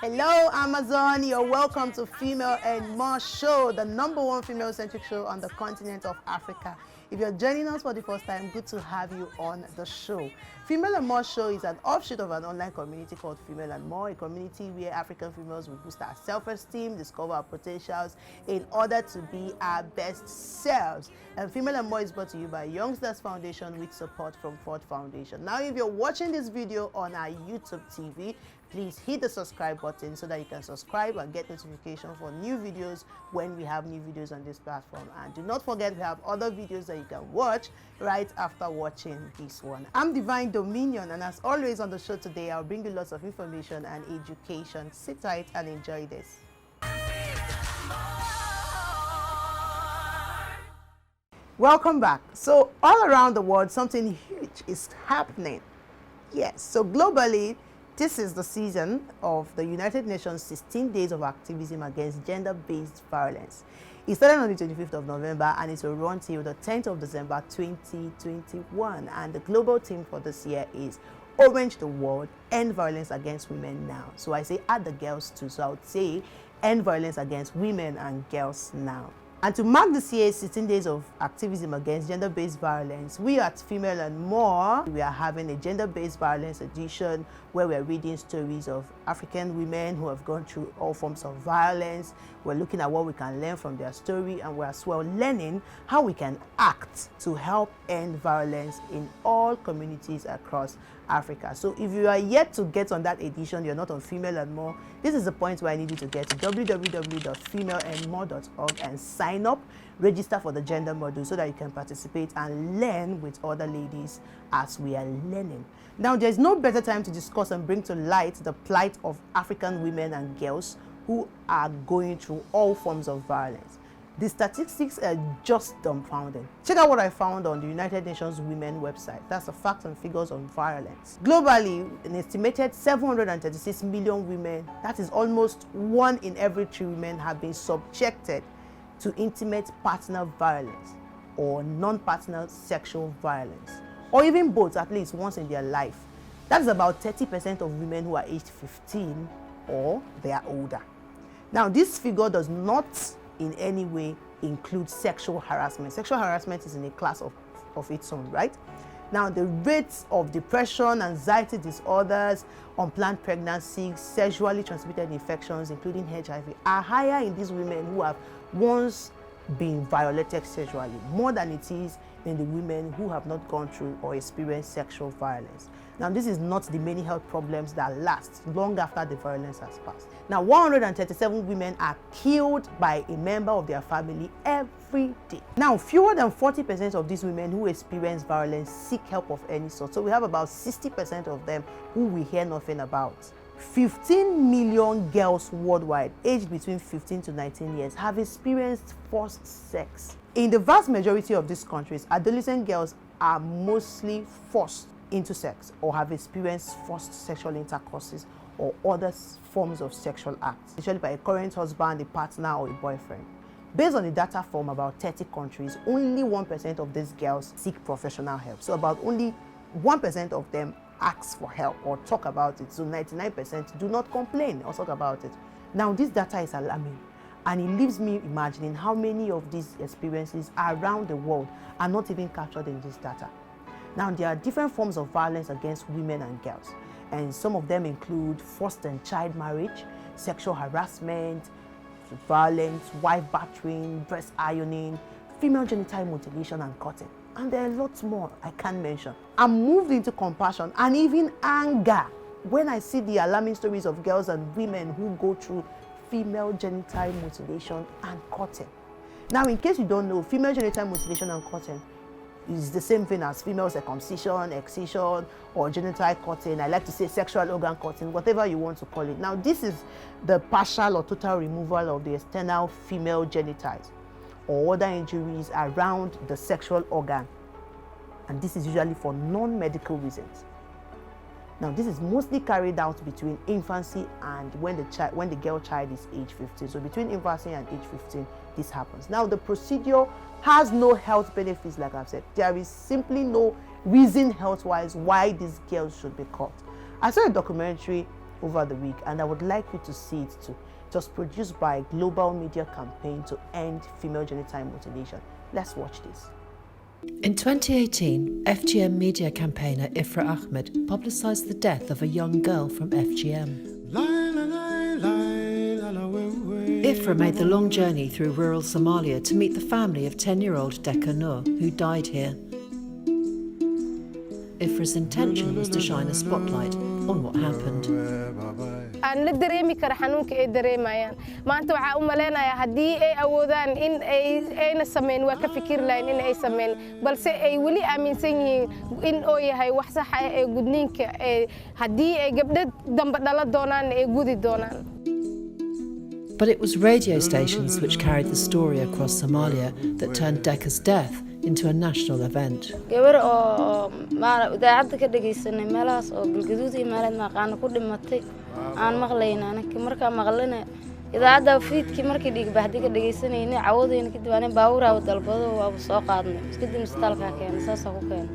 Hello, Amazon. You're welcome to Female and More Show, the #1 female-centric show on the continent of Africa. If you're joining us for the first time, good to have you on the show. Female and More Show is an offshoot of an online community called Female and More, a community where African females will boost our self-esteem, discover our potentials in order to be our best selves. And Female and More is brought to you by Youngsters Foundation with support from Ford Foundation. Now, if you're watching this video on our YouTube TV, please hit the subscribe button so that you can subscribe and get notification for new videos when we have new videos on this platform. And do not forget, we have other videos that you can watch right after watching this one. I'm Divine Dominion, and as always on the show today, I'll bring you lots of information and education. Sit tight and enjoy this. Welcome back. So all around the world, something huge is happening. Yes, so globally, this is the season of the United Nations 16 Days of Activism Against Gender-Based Violence. It started on the 25th of November and it will run till the 10th of December 2021. And the global theme for this year is Orange the World, End Violence Against Women Now. So I say add the girls too. So I would say End Violence Against Women and Girls Now. And to mark this year's 16 Days of Activism Against Gender-Based Violence, we at Female and More, we are having a gender-based violence edition where we're reading stories of African women who have gone through all forms of violence. We're looking at what we can learn from their story, and we're as well learning how we can act to help end violence in all communities across Africa. So if you are yet to get on that edition, you're not on Female and More, this is the point where I need you to get to www.femaleandmore.org and sign up, register for the gender module so that you can participate and learn with other ladies as we are learning. Now, there's no better time to discuss and bring to light the plight of African women and girls who are going through all forms of violence. The statistics are just dumbfounding. Check out what I found on the United Nations Women website. That's the facts and figures on violence. Globally, an estimated 736 million women, that is almost 1 in every 3 women, have been subjected to intimate partner violence or non-partner sexual violence, or even both at least once in their life. That's about 30% of women who are aged 15 or they are older. Now, this figure does not in any way include sexual harassment. Sexual harassment is in a class of its own, right? Now, the rates of depression, anxiety disorders, unplanned pregnancies, sexually transmitted infections, including HIV, are higher in these women who have once been violated sexually, more than it is in the women who have not gone through or experienced sexual violence. Now, this is not the many health problems that last long after the violence has passed. Now, 137 women are killed by a member of their family every day. Now, fewer than 40% of these women who experience violence seek help of any sort. So we have about 60% of them who we hear nothing about. 15 million girls worldwide aged between 15 to 19 years have experienced forced sex. In the vast majority of these countries, adolescent girls are mostly forced into sex or have experienced forced sexual intercourses or other forms of sexual acts, usually by a current husband, a partner, or a boyfriend. Based on the data from about 30 countries, only 1% of these girls seek professional help. So about only 1% of them ask for help or talk about it. So 99% do not complain or talk about it. Now, this data is alarming, and it leaves me imagining how many of these experiences around the world are not even captured in this data. Now, there are different forms of violence against women and girls, and some of them include forced and child marriage, sexual harassment, violence, wife battering, breast ironing, female genital mutilation, and cutting. And there are lots more I can't mention. I'm moved into compassion and even anger when I see the alarming stories of girls and women who go through female genital mutilation and cutting. Now, in case you don't know, female genital mutilation and cutting is the same thing as female circumcision, excision, or genital cutting. I like to say sexual organ cutting, whatever you want to call it. Now, this is the partial or total removal of the external female genitals or other injuries around the sexual organ. And this is usually for non-medical reasons. Now, this is mostly carried out between infancy and when the girl child is age 15. So between infancy and age 15, this happens. Now, the procedure has no health benefits, like I've said. There is simply no reason health-wise why these girls should be cut. I saw a documentary over the week, and I would like you to see it too. It was produced by Global Media Campaign to End Female Genital Mutilation. Let's watch this. In 2018, FGM Media Campaigner Ifra Ahmed publicised the death of a young girl from FGM. Ifra made the long journey through rural Somalia to meet the family of 10-year-old Deka Nur, who died here. Ifra's intention was to shine a spotlight on what happened. aan la dareemi kara xanuunka ay dareemayaan maanta waxa u maleenayaa hadii ay awoodaan in ayna sameyn waa ka fikir lahayn in ay sameyn balse ay wali aaminsan yihiin in oo yahay wax sax ah ee gudniinka hadii ay gabdho damba dhala doonaan ay gudi doonaan. But it was radio stations which carried the story across Somalia that turned Deka's death into a national event. gabar oo idaacada ka dhageysanay meelahaas oo galgaduud iyo meelaha maqaan ku dhimatay aan maqlayna anaka marka maqlana idaacada fiidkii markii dhig baxday ka dhageysanayna caawodayna kadib aan baawura dalbado waa soo qaadnay iska dim isbitaalka keenay saas ku keenay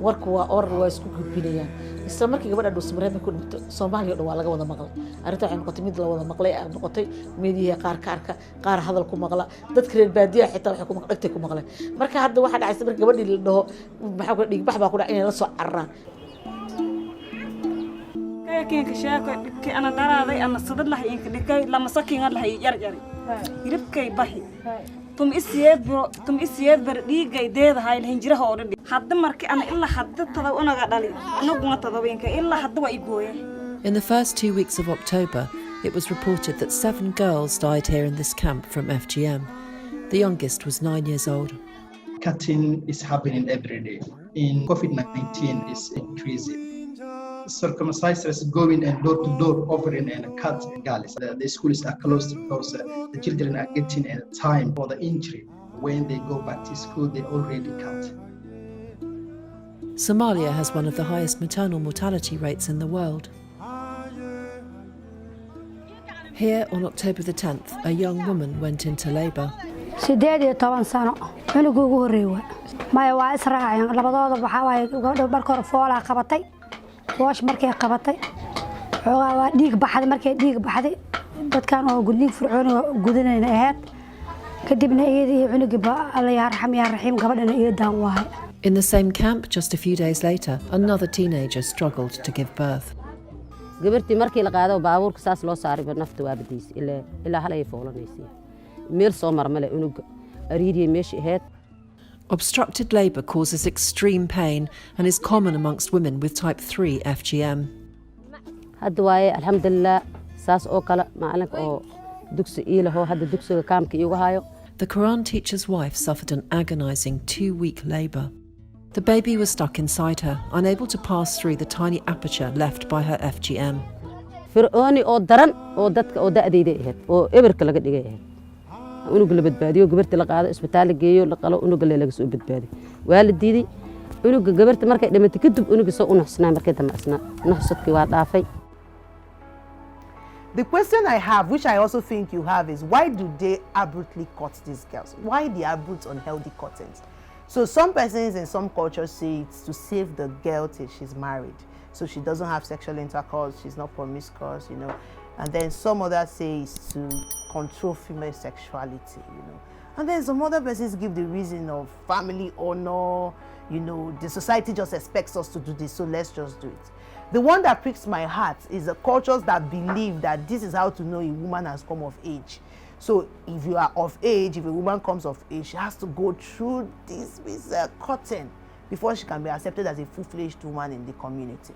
warku waa isku gudbinayaan isla markii gabadha dhusmareed ku dhimto Soomaaliya waa laga wada maqal arinta waxay noqotay mid la wada maqlay ay noqotay meediyaha qaar hadal ku maqla dadka reer baadiyaha xitaa waxay ku maqlay ku maqlay marka hadda waxa dhacay markii gabadhii la dhaho waxa ku dhig bax baa ku dhacay inay la soo cararaan kayakeenka sheeko dhibkii ana daraaday ana sadad lahay in dhigay lama sakiin lahay yar hiribkay baxi tum isiyad bar dhigay deedahay hinjiraha oo dhan hadda markii ana ilaa hadda tada unaga dhali anaguna tadaweenka ilaa hadda waa igooyay. In the first 2 weeks of October, it was reported that 7 girls died here in this camp from FGM. The youngest was 9 years old. Cutting is happening every day. In COVID-19 is increasing. Circumcisers going and door to door offering and cut girls. The schools are closed because the children are getting time for the injury. When they go back to school, they already cut. Somalia has one of the highest maternal mortality rates in the world. Here on October the 10th, a young woman went into labour. 18 sano cunugu ugu horeeyay ma waa israacayaan labadooda waxa way gabadha markii hore foolaa qabatay wash markay qabatay xogaa waa dhiig baxday markay dhiig baxday dadkan oo gudniin fircoon gudanayna ahayd kadibna iyadii cunugi ba Allah ya raxiim gabadhana iyadaan wahay. In the same camp, just a few days later, another teenager struggled to give birth. gabartii markii la qaado baabuurka saas loo saaray nafta waa badiis ilaa halay foolanaysiin meel soo marmale unuga ariiriye meeshii ahayd. Obstructed labour causes extreme pain and is common amongst women with type 3 FGM. hadda waaye alxamdulillah saas oo kale maalinka oo dugsi ilaho hadda dugsiga kaamka iigu hayo. The Quran teacher's wife suffered an agonising 2-week labour. The baby was stuck inside her, unable to pass through the tiny aperture left by her FGM. fircooni oo daran oo dadka oo da'dayda ahayd oo eberka laga dhigay ahayd unuga la badbaadiyo gabarta la qaado isbitaal la geeyo la qalo unuga laga soo badbaadiyo waa la diiday unuga gabarta markay dhimatay kadib unuga soo unaxsnaa markay damacsnaa naxsadkii waa dhaafay. The question I have, which I also think you have, is why do they abruptly cut these girls? Why the abrupt unhealthy cuttings? So some persons in some cultures say it's to save the girl till she's married, so she doesn't have sexual intercourse, she's not promiscuous, you know. And then some others say it's to control female sexuality, you know. And then some other persons give the reason of family honor, you know, the society just expects us to do this, so let's just do it. The one that pricks my heart is the cultures that believe that this is how to know a woman has come of age. So if you are of age, if a woman comes of age, she has to go through this with cutting before she can be accepted as a full-fledged woman in the community.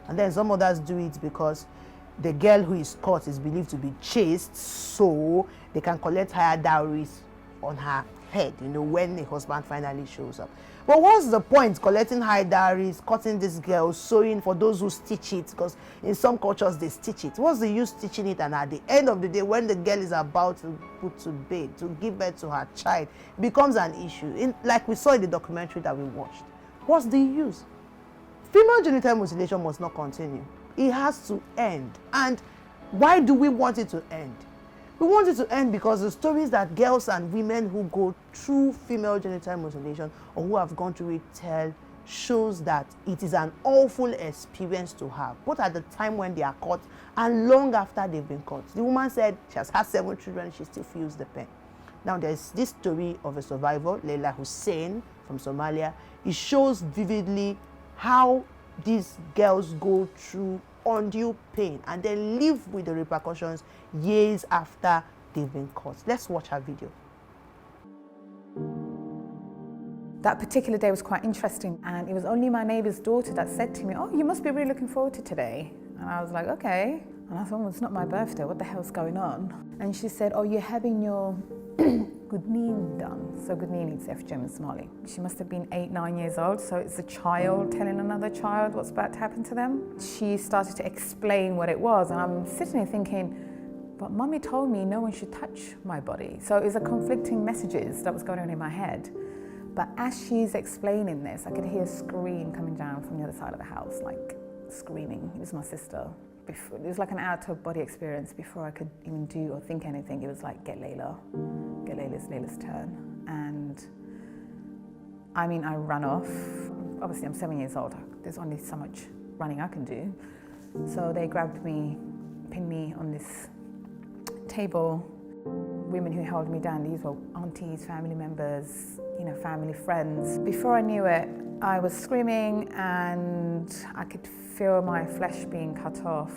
And then some others do it because the girl who is cut is believed to be chaste, so they can collect higher dowries on her head, you know, when the husband finally shows up. But what's the point collecting high dowries, cutting this girl, sewing for those who stitch it? Because in some cultures they stitch it. What's the use stitching it? And at the end of the day, when the girl is about to put to bed, to give birth to her child, it becomes an issue. Like we saw in the documentary that we watched. What's the use? Female genital mutilation must not continue. It has to end. And why do we want it to end? We want it to end because the stories that girls and women who go through female genital mutilation or who have gone through it tell shows that it is an awful experience to have, both at the time when they are caught and long after they've been caught. The woman said she has had 7 children and she still feels the pain. Now there's this story of a survivor, Leila Hussein from Somalia. It shows vividly how these girls go through undue pain and then live with the repercussions years after they've been caught. Let's watch her video. That particular day was quite interesting, and it was only my neighbour's daughter that said to me, "Oh, you must be really looking forward to today." And I was like, okay. And I thought, well, it's not my birthday, what the hell's going on? And she said, "Oh, you're having your gudnin done." So gudnin is FGM in Somali. She must have been 8, 9 years old, so it's a child telling another child what's about to happen to them. She started to explain what it was, and I'm sitting there thinking, but Mummy told me no one should touch my body. So it was a conflicting messages that was going on in my head. But as she's explaining this, I could hear a scream coming down from the other side of the house, like screaming. It was my sister. It was like an out-of-body experience. Before I could even do or think anything, it was like, get Layla. Get Layla's turn. And I mean, I ran off. Obviously, I'm 7 years old. There's only so much running I can do. So they grabbed me, pinned me on this table. Women who held me down, these were aunties, family members, you know, family, friends. Before I knew it, I was screaming and I could feel my flesh being cut off.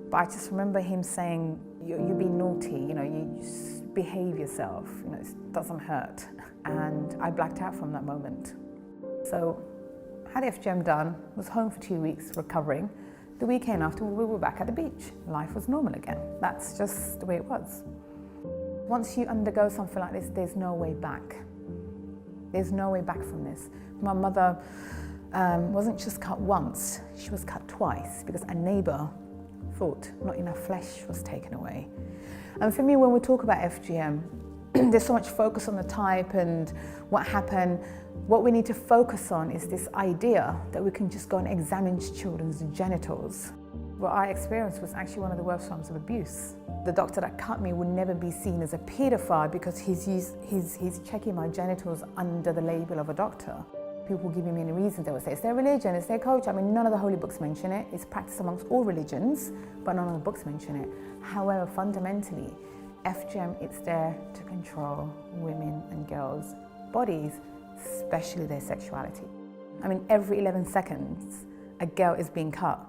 But I just remember him saying, you're being naughty, you know, you just behave yourself, you know, it doesn't hurt. And I blacked out from that moment. So I had FGM done, was home for 2 weeks recovering. The weekend after, we were back at the beach. Life was normal again. That's just the way it was. Once you undergo something like this, there's no way back. There's no way back from this. My mother wasn't just cut once, she was cut twice because a neighbour thought not enough flesh was taken away. And for me, when we talk about FGM, there's so much focus on the type and what happened. What we need to focus on is this idea that we can just go and examine children's genitals. What I experienced was actually one of the worst forms of abuse. The doctor that cut me would never be seen as a paedophile because he's checking my genitals under the label of a doctor. People giving me any reasons, they would say, it's their religion, it's their culture. I mean, none of the holy books mention it. It's practiced amongst all religions, but none of the books mention it. However, fundamentally, FGM, it's there to control women and girls' bodies, especially their sexuality. I mean, every 11 seconds, a girl is being cut.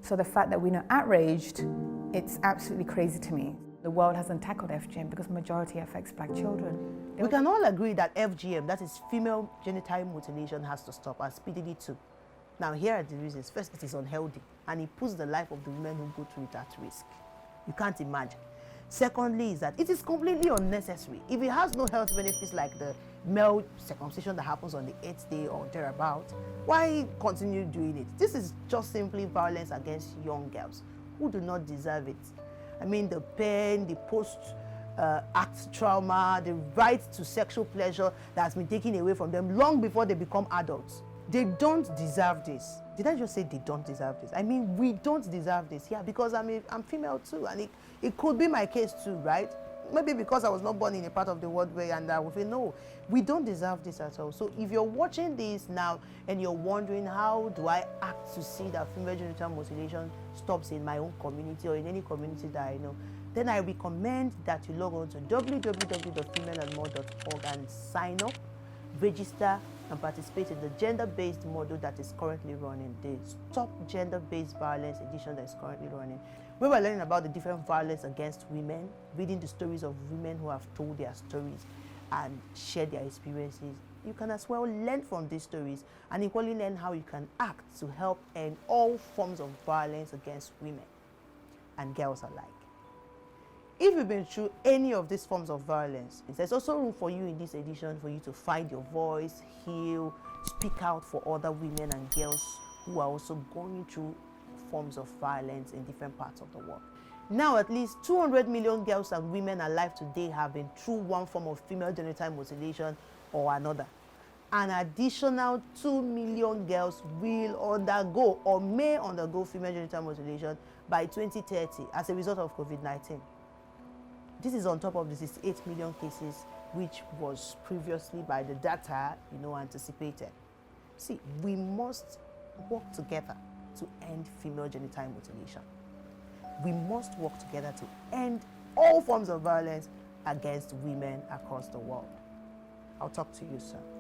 So the fact that we're not outraged, it's absolutely crazy to me. The world hasn't tackled FGM because majority affects black children. We can all agree that FGM, that is female genital mutilation, has to stop, and speedily too. Now here are the reasons. First, it is unhealthy and it puts the life of the women who go through it at risk. You can't imagine. Secondly is that it is completely unnecessary. If it has no health benefits like the male circumcision that happens on the 8th day or thereabout, why continue doing it? This is just simply violence against young girls who do not deserve it. I mean, the pain, the post-act trauma, the right to sexual pleasure that has been taken away from them long before they become adults. They don't deserve this. Did I just say they don't deserve this? I mean, we don't deserve this. Yeah, because I'm female too, and it could be my case too, right? Maybe because I was not born in a part of the world where, and I would say, no, we don't deserve this at all. So if you're watching this now and you're wondering, how do I act to see that female genital mutilation stops in my own community or in any community that I know, then I recommend that you log on to www.femaleandmore.org and sign up, register, and participate in the gender-based model that is currently running, the Stop Gender-Based Violence edition that is currently running. We were learning about the different violence against women, reading the stories of women who have told their stories and shared their experiences. You can as well learn from these stories and equally learn how you can act to help end all forms of violence against women and girls alike. If you've been through any of these forms of violence, there's also room for you in this edition for you to find your voice, heal, speak out for other women and girls who are also going through forms of violence in different parts of the world. Now, at least 200 million girls and women alive today have been through one form of female genital mutilation or another. An additional 2 million girls will undergo or may undergo female genital mutilation by 2030 as a result of COVID-19. This is on top of the 68 million cases which was previously by the data, anticipated. See, we must work together to end female genital mutilation. We must work together to end all forms of violence against women across the world. I'll talk to you soon.